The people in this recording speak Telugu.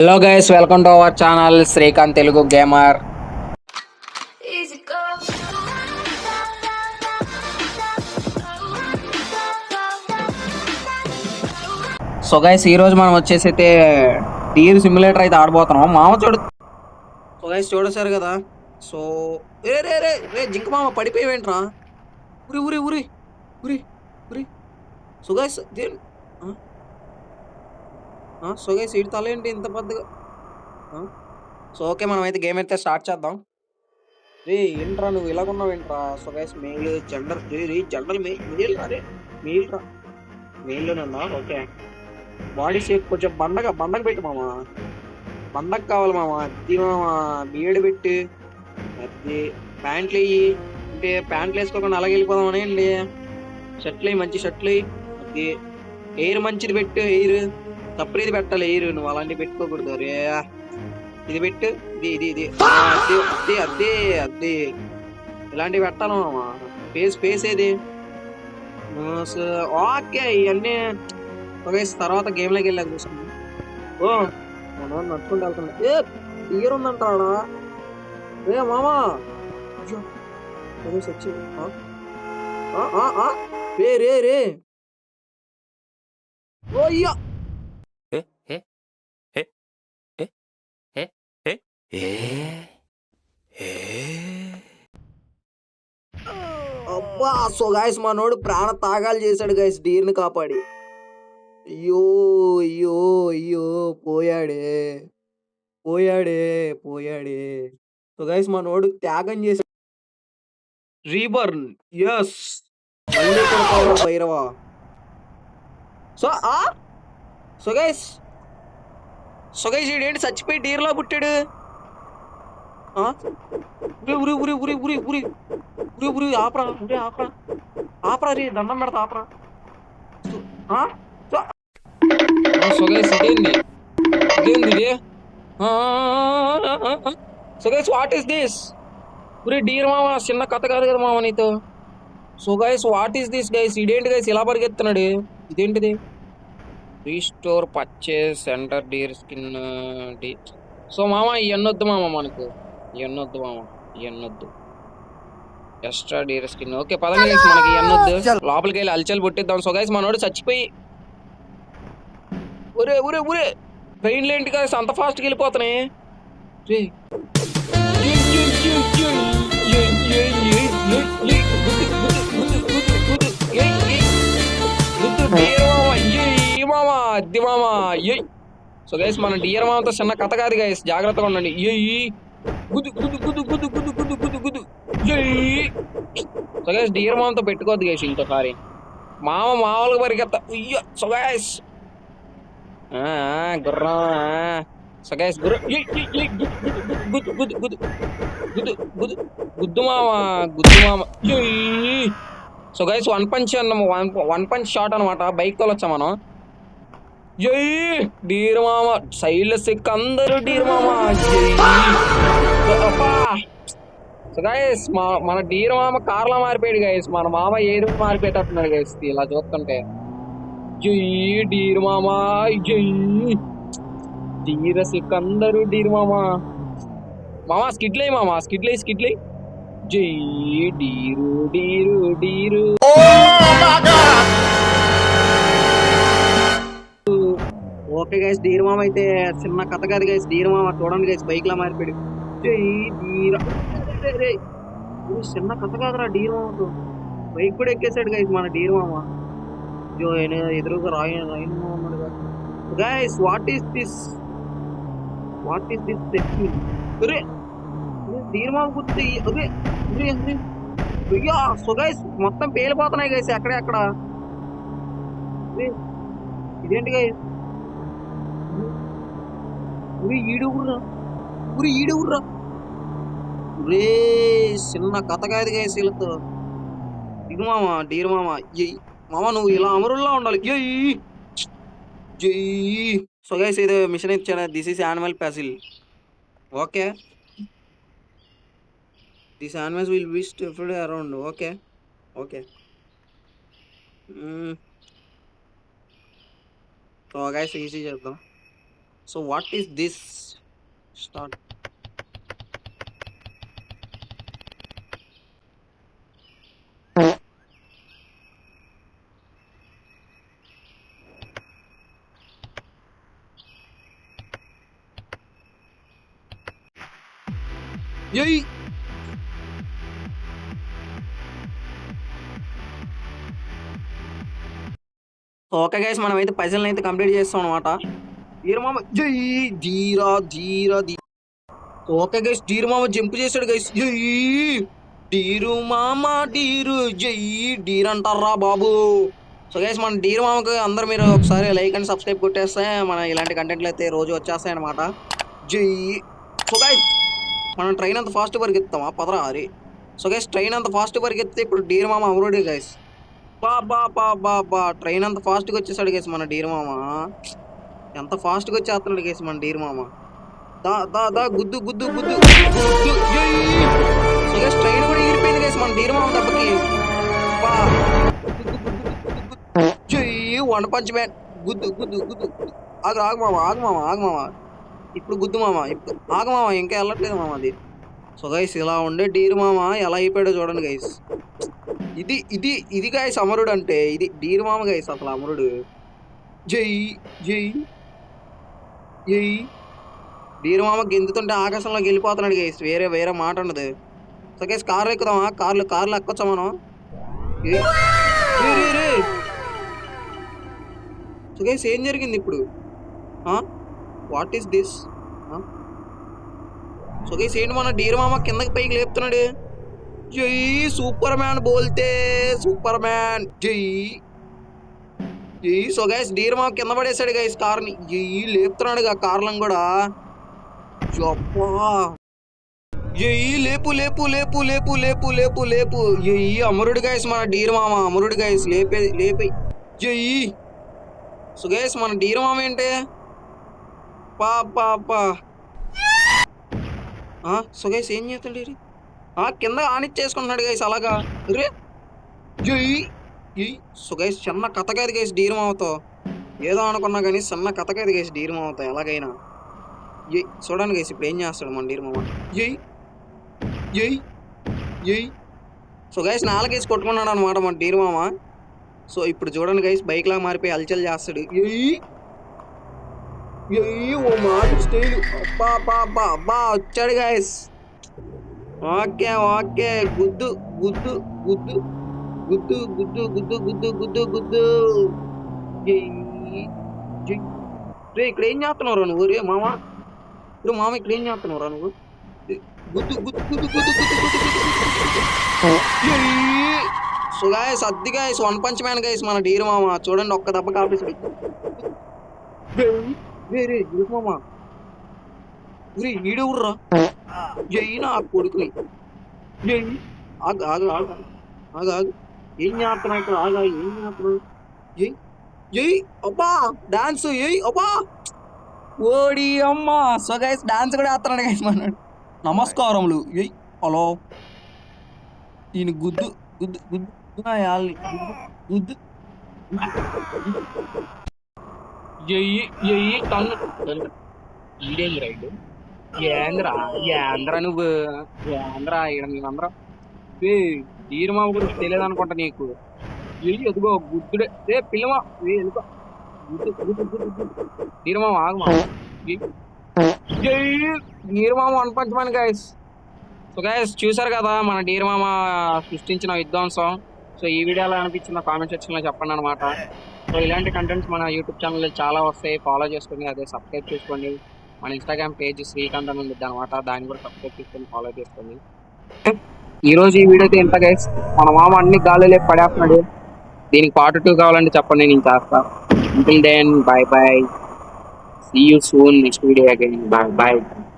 Hello guys, welcome to our channel Srikanth Telugu gamer. So guys, ఈ రోజు మనం వచ్చేసి అయితే డీర్ సిమ్యులేటర్ అయితే ఆడబోతున్నాం. మామ చూడు. సో గైస్ చూడసారు కదా. సో రే రే రే రే జింక మామ పడిపోయేంట్రా. ఉరి ఉరి ఉరి ఉరి ఉరి. సో గైస్ సో గైస్ ఇటు తల ఏంటి ఇంత పెద్దగా. సో ఓకే, మనం అయితే గేమ్ అయితే స్టార్ట్ చేద్దాం. రే ఏంట్రా నువ్వు ఇలాగున్నావు ఏంట్రా. సో గైస్ మెయిల్ జెండర్ రే జెండర్ మెయిల్ రా. రే మెయిల్ రా. మెయిల్లోనే ఉందా? ఓకే. బాడీ షేప్ కొంచెం బండగ పెట్టు మామ. బండకు కావాలి మామ. అది మామ బియర్డ్ పెట్టి అది ప్యాంట్లు వేయి. అంటే ప్యాంట్లు వేసుకోకుండా అలాగే వెళ్ళిపోదాం అనేయండి. షర్ట్లు వేయి, మంచి షర్ట్లు వేయి. అది ఎయిర్ మంచిది పెట్టు. ఎయిర్ తప్పనిది పెట్టాలి. ఎయిర్ నువ్వు అలాంటివి పెట్టుకోకూడదు. రే ఇది పెట్టు. ఇది అదే అదే అదే అదే ఇలాంటివి పెట్టాలి మామ. ఫేస్ ఏది. ఓకే ఇవన్నీ తర్వాత గేమ్ లోకి వెళ్ళాక చూసాను. ఓ మనం నడుచుకుంటూ వెళ్తున్నా. ఇయర్ ఉందంటాడా. రే మామా సచ్చి రే రే రే ఓ అయ్యా. అబ్బా. సో గాయస్ మనోడు ప్రాణ తాగాలు చేశాడు గాయస్ డీర్ని కాపాడి. అయ్యో అయ్యో అయ్యో పోయాడే పోయాడే పోయాడే. సో గైస్ మనోడు త్యాగం చేశాడు. రీబర్న్. ఎస్ మళ్ళీ కొడతావు భైరవా. సో సో గైస్ ఏంటి చచ్చిపోయి డీర్లా పుట్టాడు. ఉరి ఉరి ఉరి ఉరి ఉరి ఉరి ఉరి ఆపరా. ఉరి ఆపరా ఆపరా. రే దండం పెడతా ఆపరా. సో గైస్ ఇదేంది ఇది. So guys what is this. ఉరి డీర్ మామ చిన్న కథ కాదు కదా మామ నీతో. So guys what is this guys. ఇదేంటి గైస్ ఇలా పరిగెత్తున్నాడు. ఇదేంటిది. Restore purchase centre deer skin డీ. సో మామ ఇవన్నొద్దు మామ మనకు. ఇవన్నొద్దు మామ ఇవన్నొద్దు. ఎక్స్ట్రా డీర్ స్కిన్ ఓకే పదండి గైస్. మనకి ఇవన్నొద్దు. లోపలికి వెళ్ళి అల్చల్ పుట్టిద్దాం. సో గైస్ మనోడు చచ్చిపోయి ఒరే ఒరే ఒరే ట్రైన్లు ఏంటి గైస్ అంత ఫాస్ట్గా వెళ్ళిపోతున్నాయి. సో గైస్ మన డియర్ మామతో చిన్న కథ కాదు గైస్, జాగ్రత్తగా ఉండండి. సో గైస్ డియర్ మామతో పెట్టుకోవద్దు గైస్ ఇంకోసారి. మామూలుగా పరిగెత్తా. సో గైస్ గుర్రం. సో గైస్ గుద్దు మామ. So guys one punch shot అనమాట. బైక్ తోలొచ్చా మనం. జై డీర్ మామ. సైడ్ సిక్ అందరూ డీర్ మామ. సో గైస్ మన డీర్ మామ కార్లా మారిపోయాడు గైస్. మన మామ ఏదో మారిపోయేటట్టున్నాడు గైస్ ఇలా చూస్తుంటే. జై డీర్ మామ. జై డీర్ సిక్ అందరూ డీర్ మామ. స్కిడ్లే మామ స్కిడ్లే. జై deer deer deer. Okay guys deer మామ అయితే చిన్న కథ కాదు గైస్. డీర్ మామ చూడండి గైస్ బైక్ లా మారిపోయాడు. జై డీర్. చిన్న కథ కాదురా డీర్ మామతో. బైక్ కూడా ఎక్కేసాడు గైస్ మన డీర్ మామ. ఎదురుగా రాయన్ guys what is this. Deer మామ గుర్తి. సో గైస్ మొత్తం పేలిపోతున్నాయి గైస్ ఎక్కడ. ఇదేంటి గైస్. ఈడుగుర్రా రే చిన్న కథ కాదు గైస్ వీళ్ళతో. ఇడు మామ డీర్ మామ. మామ నువ్వు ఇలా అమరుల్లా ఉండాలి. జై. సో గైస్ ఏదో మిషన్ ఇచ్చాను. This is animal puzzle. Okay this animals will be stuffed around. Okay so guys easy చేద్దాం. So what is this start. ఏయ్ ఓకే గైస్, మనం అయితే పజిల్ని అయితే కంప్లీట్ చేస్తాం అనమాట. డీరుమామ జై ధీరా ధీరా ధీ. ఓకే గైస్, డీరుమామ జంప్ చేశాడు గైస్. జై డీరుమామ డీరు జై డీర్ అంటారా బాబు. సో గైస్, మన డీరుమామకు అందరు మీరు ఒకసారి లైక్ అండ్ సబ్స్క్రైబ్ కొట్టేస్తే మన ఇలాంటి కంటెంట్లు అయితే రోజు వచ్చేస్తాయి అనమాట. జై. సో గైస్, మనం ట్రైన్ అంత ఫాస్ట్ పరిగెత్తామా పదరా అరే. సో గైస్, ట్రైన్ అంత ఫాస్ట్ పరిగెత్తే ఇప్పుడు డీరుమామ అమరుడే గైస్. బా బా బా బా బా ట్రైన్ అంత ఫాస్ట్గా వచ్చేసాడు గేసి మన డీర్ మామ. ఎంత ఫాస్ట్గా వచ్చేస్తున్నాడు గేసి మన డీర్ మామ. దా దా దా గుద్దు గుద్దు గుద్దు గుద్దు జై. ట్రైన్ కూడా ఎగిరిపోయింది గేసి మన డీర్ మామ దెబ్బకి. బా జై వన్ పంచ్ మ్యాన్. గుద్దు గుద్దు గుద్దు ఆగు ఆగు మామ ఆగు మామ ఆగు మామ. ఇప్పుడు గుద్దు మామ, ఇప్పుడు ఆగు మామ, ఇంకా వెళ్ళట్లేదు మామ అది. సో గైస్, ఇలా ఉండే డీర్ మామ ఎలా అయిపోయాడో చూడండి గైస్. ఇది ఇది ఇది గైస్ అమరుడు అంటే, ఇది డీర్ మామ గైస్ అసలు అమరుడు. జై జై జై. డీర్ మామ గెంతుతుంటే ఆకాశంలోకి వెళ్ళిపోతున్నాడు గైస్, వేరే వేరే మాట ఉండదు. సో గైస్, కార్లు ఎక్కుదామా? కార్లు ఎక్కొచ్చా మనం? సో గైస్, ఏం జరిగింది ఇప్పుడు? What is this? So guys, ఏంటి మన డీర్ మామ కిందకి పైకి లేపుతున్నాడు. జై సూపర్ మ్యాన్ బోల్తే సూపర్ మ్యాన్ జై జై. సో గైస్, డీర్ మామ కింద పడేసాడు గైస్ కార్ని. జై లేపుతున్నాడు కార్లను కూడా. జై లేపు లేపు లేపు లేపు లేపు లేపు లేపు. జై అమరుడు గైస్ మన డీర్ మామ, అమరుడు గైస్ లేపే జై. సో గైస్, మన డీర్ మామ ఏంటి పా పా పా. సో గైస్, ఏం చేస్తాడు? కింద ఆనిచ్చేసుకుంటున్నాడు గైస్ అలాగా. రే జై జై. సో గైస్, చిన్న కథకైదు గైస్ డీర్ మామతో. ఏదో అనుకున్నా కానీ చిన్న కథకైదు గైస్ డీర్ మామతో ఎలాగైనా. జై చూడండి గైస్, ఇప్పుడు ఏం చేస్తాడు మన డీర్ మామ. జై జై జై. సో గైస్, నాలుగేసి కొట్టుకున్నాడు అనమాట మన డీర్ మామ. సో ఇప్పుడు చూడండి గైస్, బైక్ లాగా మారిపోయి హల్చల్ చేస్తాడు. జై జై. ఓ మాట స్టైల్ అబ్బా అబ్బా అబ్బా అబ్బా వచ్చాడు గైస్. ఓకే ఓకే, గుద్దు గుద్దు గుద్దు గుద్దు గుద్దు గుద్దు గుద్దు గుద్దు గుద్దు. రే ఇక్కడ ఏం చేస్తున్నావురా నువ్వు? రే మామ, రే మామ, ఇక్కడ ఏం చేస్తున్నావురా నువ్వు? గుద్దు గుద్దు గుద్దు గుద్దు గుద్దు గుద్దు. సో గాయస్, అద్ది guys, one punch man guys మన డీర్ మామ. చూడండి, ఒక్క దెబ్బ కాపేసాడు. రే రే మామ, రే ఈడు ఊర్రా. జై నా కొడుకుని. జై ఆగు ఆగు ఆగు ఆగు ఆగు. ఏం చేస్తున్నా ఇక్కడ? ఆగా, ఏం చేస్తున్నావు? జై జై అబ్బా డాన్స్. ఏయ్ అబ్బా ఓడి అమ్మ. సో గైస్, డాన్స్ కూడా వేస్తున్నాడు గైస్ మన. నమస్కారములు. ఏయ్ హలో. ఈయన గుద్దు గుద్దు గుద్దు గుద్దు. జై జై టన్ను. ఈడేం రైడ్ ఏంద్రా నువ్వు? ఏంద్రా ఇక్కడ మేమందరం డీర్ మామ గురించి తెలియదు అనుకుంటా నీకు. ఎదుగో గుద్దుడే. పిల్లమా ఎందుకో డీర్ మామ ఆగమా. జై డీర్ మామ one punch man guys. So guys, చూసారు కదా మన డీర్ మామ సృష్టించిన విధ్వంసం. సో ఈ వీడియోలో అనిపించిన కామెంట్ సెక్షన్లో చెప్పండి అనమాట. సో ఇలాంటి కంటెంట్స్ మన యూట్యూబ్ ఛానల్లో చాలా వస్తాయి, ఫాలో చేసుకోండి, అదే సబ్స్క్రైబ్ చేసుకోండి. మన ఇన్స్టాగ్రామ్ పేజ్ శ్రీకాంత్ అని ఉంది అనమాట, దాన్ని కూడా సబ్స్క్రైబ్ చేసుకొని ఫాలో చేసుకోండి. ఈ రోజు ఈ వీడియో అయితే ఎంత గైస్, మన మామ అన్ని గాల్లో లేపు పడేస్తున్నాడు. దీనికి పార్ట్ 2 కావాలంటే చెప్పండి, నేను చేస్తా. Until then, bye bye. See you soon next video again. Bye bye.